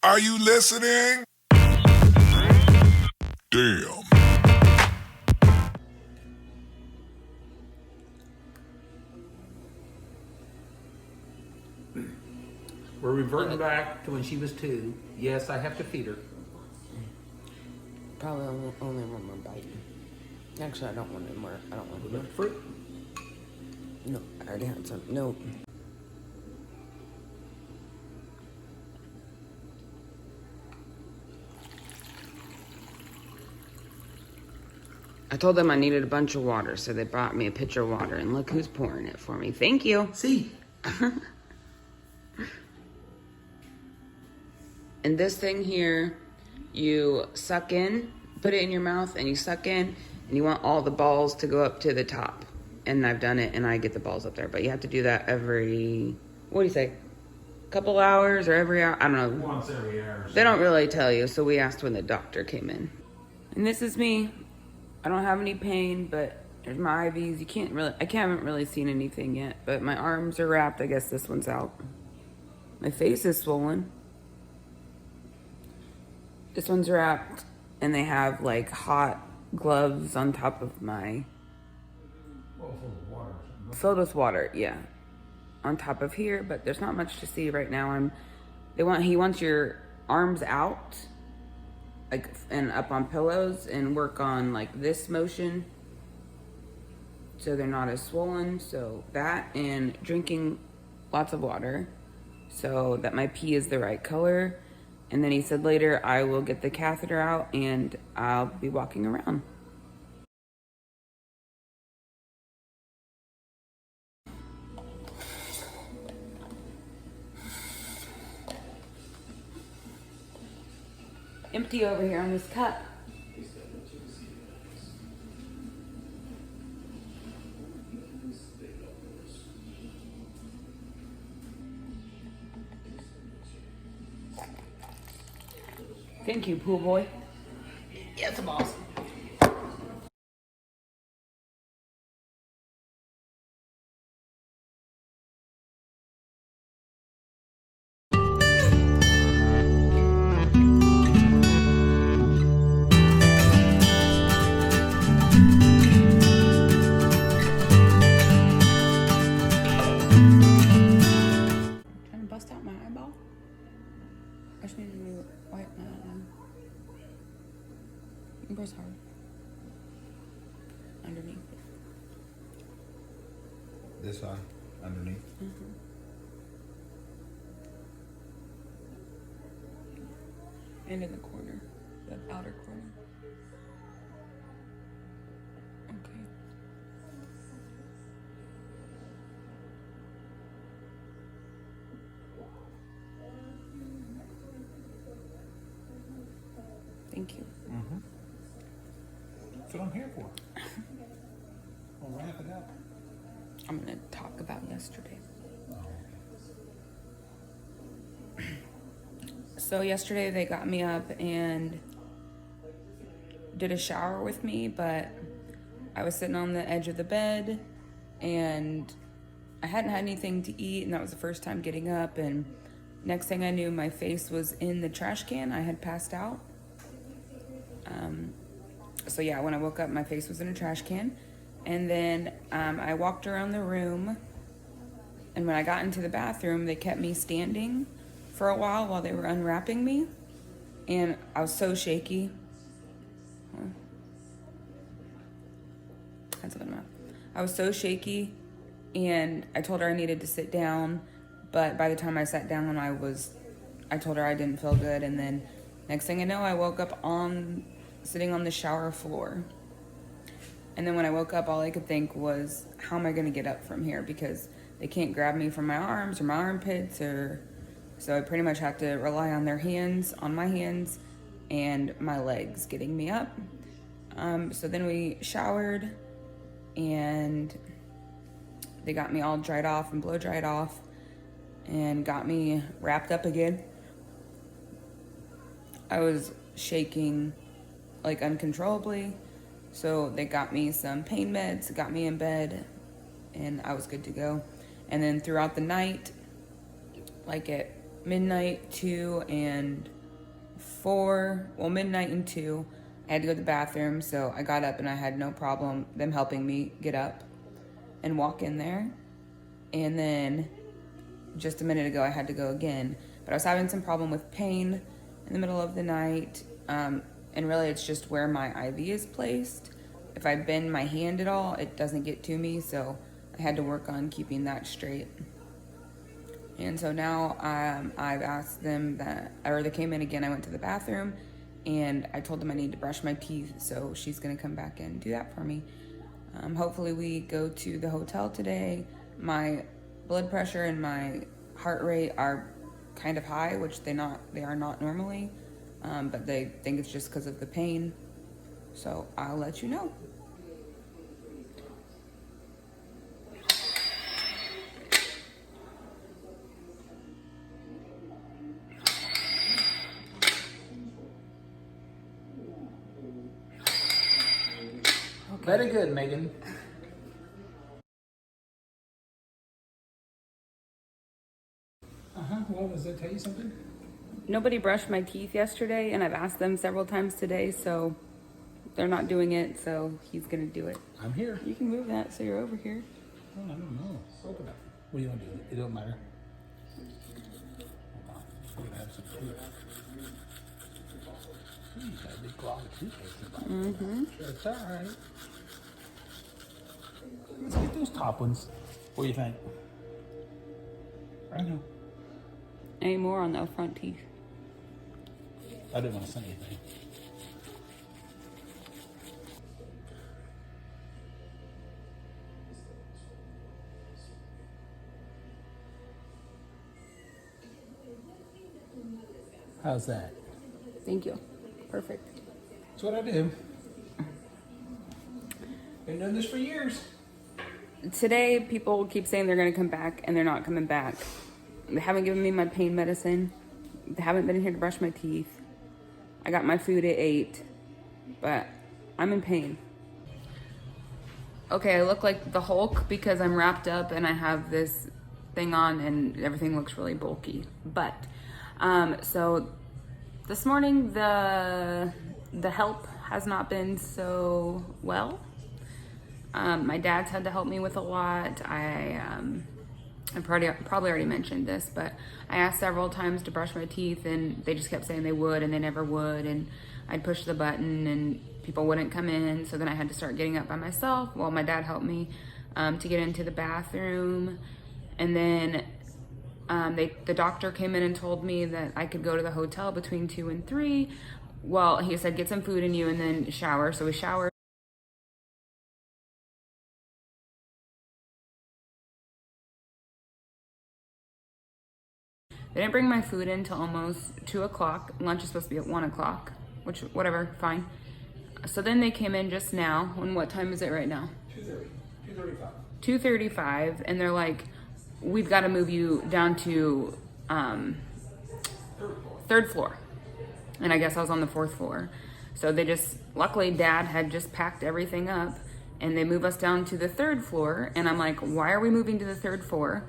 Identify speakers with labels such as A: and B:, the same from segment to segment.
A: Are you listening? Damn.
B: We're reverting back to when she was 2. Yes, I have to feed her.
C: Probably only one more bite. Actually, I don't want any more. I don't want
B: With the fruit.
C: No, I already had some. No. I told them I needed a bunch of water, so they brought me a pitcher of water, and look who's pouring it for me. Thank you.
B: See?
C: And this thing here, you suck in, put it in your mouth, and you suck in, and you want all the balls to go up to the top. And I've done it, and I get the balls up there. But you have to do that every, what do you say? Couple hours or every hour? I don't know.
B: Once every hour.
C: They don't really tell you, so we asked when the doctor came in. And this is me. I don't have any pain, but there's my IVs. I haven't really seen anything yet, but my arms are wrapped. I guess this one's out. My face is swollen. This one's wrapped, and they have like hot gloves on top of my...
B: Well, full of water.
C: Filled with water, yeah. On top of here, but there's not much to see right now. He wants your arms out, like, and up on pillows, and work on like this motion so they're not as swollen. So that, and drinking lots of water so that my pee is the right color. And then he said later I will get the catheter out and I'll be walking around. Empty over here on this cup. Thank you, pool boy.
B: Yes, boss.
C: Trying to bust out my eyeball? I just need to wipe my eye. Press hard. Underneath.
D: This one, underneath.
C: Mm-hmm. And in the corner, the outer corner. Okay. Thank you.
B: Mm-hmm. That's what I'm here for. We'll wrap it up.
C: I'm gonna talk about yesterday. So yesterday they got me up and did a shower with me, but I was sitting on the edge of the bed and I hadn't had anything to eat, and that was the first time getting up, and next thing I knew my face was in the trash can. I had passed out. So yeah, when I woke up my face was in a trash can, and then I walked around the room, and when I got into the bathroom they kept me standing for a while they were unwrapping me, and I was so shaky. That's what I'm at. I was so shaky, and I told her I needed to sit down, but by the time I sat down I told her I didn't feel good, and then next thing I know I woke up sitting on the shower floor. And then when I woke up, all I could think was, how am I going to get up from here? Because they can't grab me from my arms or my armpits, so I pretty much have to rely on my hands and my legs getting me up. So then we showered, and they got me all dried off and blow dried off and got me wrapped up again. I was shaking like uncontrollably, so they got me some pain meds, got me in bed, and I was good to go. And then throughout the night, like at midnight, 2, and 4. Well, midnight and 2. I had to go to the bathroom, so I got up and I had no problem them helping me get up and walk in there. And then just a minute ago, I had to go again. But I was having some problem with pain in the middle of the night. And really, it's just where my IV is placed. If I bend my hand at all, it doesn't get to me. So I had to work on keeping that straight. And so now I've asked them that, or they came in again. I went to the bathroom and I told them I need to brush my teeth. So she's going to come back in and do that for me. Hopefully we go to the hotel today. My blood pressure and my heart rate are kind of high, which they are not normally. But they think it's just because of the pain. So I'll let you know.
B: Very good, Megan. Well, does that tell you something?
C: Nobody brushed my teeth yesterday, and I've asked them several times today, so they're not doing it, so he's gonna do it.
B: I'm here.
C: You can move that so you're over here.
B: Oh, I don't know. Open up. What do you want to do? It don't matter. Hold on. We're gonna have some tooth. You got a big clog of toothpaste in the bottom. That's all right. Let's get those top ones. What do you think? I know.
C: Any more on the front teeth?
B: I didn't want to say anything. How's that?
C: Thank you. Perfect.
B: That's what I do. Been doing this for years.
C: Today, people keep saying they're gonna come back, and they're not coming back. They haven't given me my pain medicine. They haven't been here to brush my teeth. I got my food at 8, but I'm in pain. Okay, I look like the Hulk because I'm wrapped up and I have this thing on and everything looks really bulky. But, so this morning the help has not been so well. My dad's had to help me with a lot. I probably already mentioned this, but I asked several times to brush my teeth and they just kept saying they would and they never would, and I'd push the button and people wouldn't come in, so then I had to start getting up by myself while my dad helped me to get into the bathroom. And then the doctor came in and told me that I could go to the hotel between 2 and 3. Well, he said get some food in you and then shower, so we showered. They didn't bring my food in till almost 2 o'clock. Lunch is supposed to be at 1 o'clock, which, whatever, fine. So then they came in just now. And what time is it right now?
B: 2:30.
C: 2:35. And they're like, we've got to move you down to third floor. And I guess I was on the 4th floor. So they just, luckily Dad had just packed everything up and they move us down to the 3rd floor. And I'm like, why are we moving to the 3rd floor?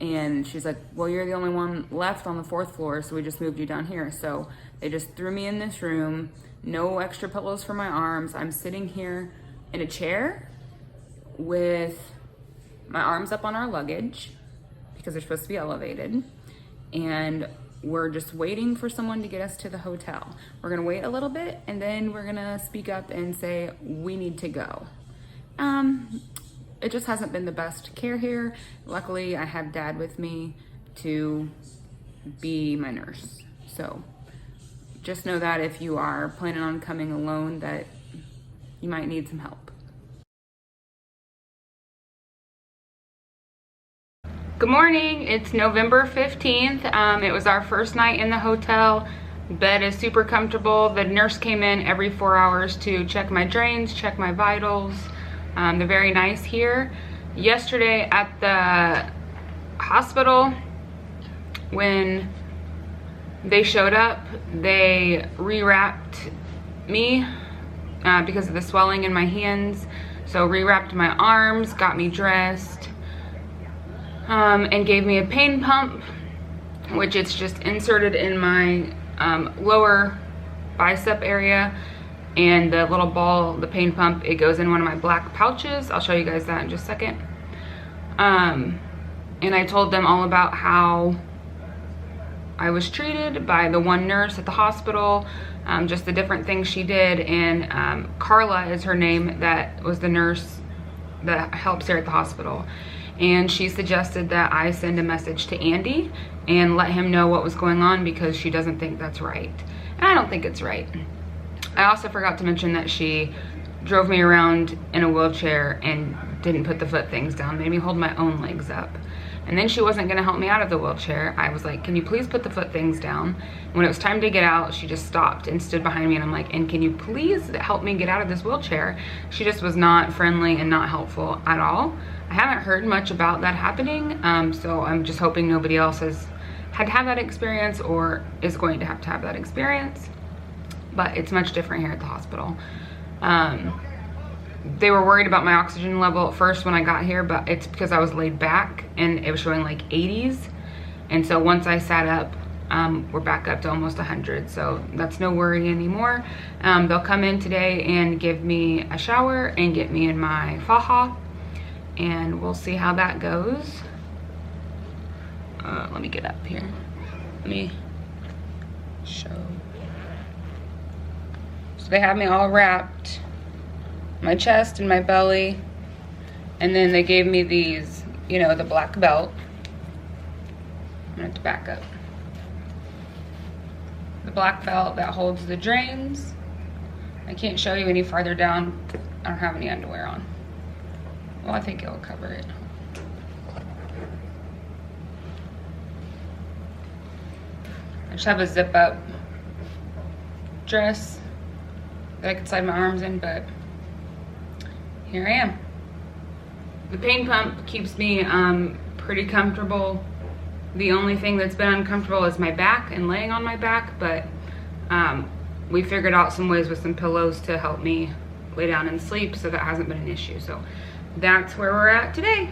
C: And she's like, well, you're the only one left on the 4th floor, so we just moved you down here. So they just threw me in this room, no extra pillows for my arms. I'm sitting here in a chair with my arms up on our luggage because they're supposed to be elevated. And we're just waiting for someone to get us to the hotel. We're gonna wait a little bit and then we're gonna speak up and say, we need to go. It just hasn't been the best care here. Luckily, I have Dad with me to be my nurse. So just know that if you are planning on coming alone, that you might need some help. Good morning, it's November 15th. It was our first night in the hotel. Bed is super comfortable. The nurse came in every 4 hours to check my drains, check my vitals. They're very nice here. Yesterday at the hospital, when they showed up, they rewrapped me because of the swelling in my hands. So rewrapped my arms, got me dressed, and gave me a pain pump. which it's just inserted in my lower bicep area, and the little ball, the pain pump, it goes in one of my black pouches. I'll show you guys that in just a second. And I told them all about how I was treated by the one nurse at the hospital, just the different things she did. And Carla is her name, that was the nurse that helps her at the hospital. And she suggested that I send a message to Andy and let him know what was going on, because she doesn't think that's right. And I don't think it's right. I also forgot to mention that she drove me around in a wheelchair and didn't put the foot things down, made me hold my own legs up. And then she wasn't gonna help me out of the wheelchair. I was like, can you please put the foot things down? And when it was time to get out, she just stopped and stood behind me, and I'm like, and can you please help me get out of this wheelchair? She just was not friendly and not helpful at all. I haven't heard much about that happening, so I'm just hoping nobody else has had to have that experience or is going to have that experience. But it's much different here at the hospital. They were worried about my oxygen level at first when I got here, but it's because I was laid back and it was showing like 80s. And so once I sat up, we're back up to almost 100. So that's no worry anymore. They'll come in today and give me a shower and get me in my faja, and we'll see how that goes. Let me get up here. Let me show. So they have me all wrapped, my chest and my belly, and then they gave me these, you know, the black belt. I'm gonna have to back up. The black belt that holds the drains. I can't show you any farther down. I don't have any underwear on. Well, I think it'll cover it. I just have a zip up dress that I could slide my arms in, but here I am. The pain pump keeps me pretty comfortable. The only thing that's been uncomfortable is my back and laying on my back, but we figured out some ways with some pillows to help me lay down and sleep, so that hasn't been an issue. So that's where we're at today.